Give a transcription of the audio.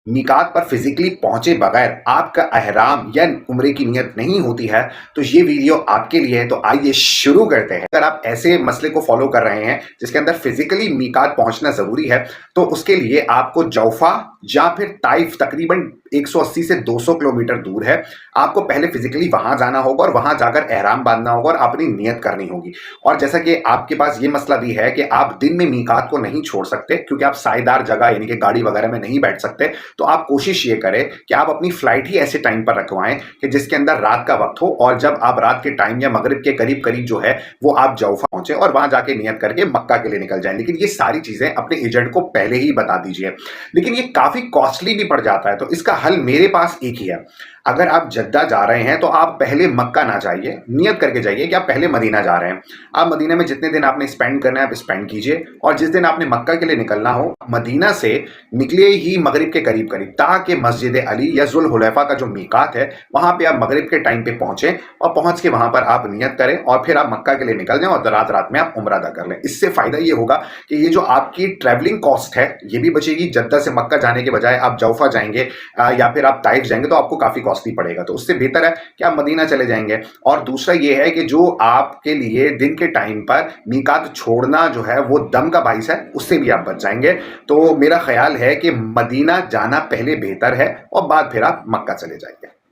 मीकात पर फिजिकली पहुंचे बगैर आपका अहराम या उम्रे की नियत नहीं होती है, तो ये वीडियो आपके लिए है। तो आइए शुरू करते हैं। अगर आप ऐसे मसले को फॉलो कर रहे हैं जिसके अंदर फिजिकली मीकात पहुंचना जरूरी है, तो उसके लिए आपको जौफा या फिर ताइफ तकरीबन 180 से 200 किलोमीटर दूर है। आपको पहले फिजिकली वहां जाना होगा और वहां जाकर एहराम बांधना होगा और अपनी नियत करनी होगी। और जैसा कि आपके पास ये मसला भी है कि आप दिन में मीकात को नहीं छोड़ सकते क्योंकि आप सायेदार जगह यानी कि गाड़ी वगैरह में नहीं बैठ सकते, तो आप कोशिश ये करें कि आप अपनी फ्लाइट ही ऐसे टाइम पर रखवाएं कि जिसके अंदर रात का वक्त हो, और जब आप रात के टाइम या मगरिब के करीब करीब जो है वो आप जौफा पहुंचे और वहां जाके नियत करके मक्का के लिए निकल जाएं। लेकिन ये सारी चीजें अपने एजेंट को पहले ही बता दीजिए। लेकिन ये काफी कॉस्टली भी पड़ जाता है, तो इसका हल मेरे पास एक ही है। अगर आप जद्दा जा रहे हैं तो आप पहले मक्का ना जाइए, नियत करके जाइए कि आप पहले मदीना जा रहे हैं। आप मदीना में जितने दिन आपने स्पेंड करना है आप स्पेंड कीजिए, और जिस दिन आपने मक्का के लिए निकलना हो मदीना से निकले ही मगरिब के करीब करीब, ताकि मस्जिद अली या जुल हुलैफा का जो मीकात है वहां पे आप मगरिब के टाइम पे पहुंचे, और पहुंच के वहां पर आप नियत करें और फिर आप मक्का के लिए निकल जाएं और रात रात में आप उम्रा अदा कर लें। इससे फायदा ये होगा कि ये जो आपकी ट्रैवलिंग कॉस्ट है ये भी बचेगी। जद्दा से मक्का जाने के बजाय आप जौफा जाएंगे या फिर आप ताइफ जाएंगे तो आपको काफी कॉस्टली पड़ेगा, तो उससे बेहतर है कि आप मदीना चले जाएंगे। और दूसरा ये है कि जो आपके लिए दिन के टाइम पर मीकात छोड़ना जो है वो दम का बाइस है, उससे भी आप बच जाएंगे। तो मेरा ख्याल है कि मदीना जाना पहले बेहतर है और बाद फिर आप मक्का चले जाएंगे।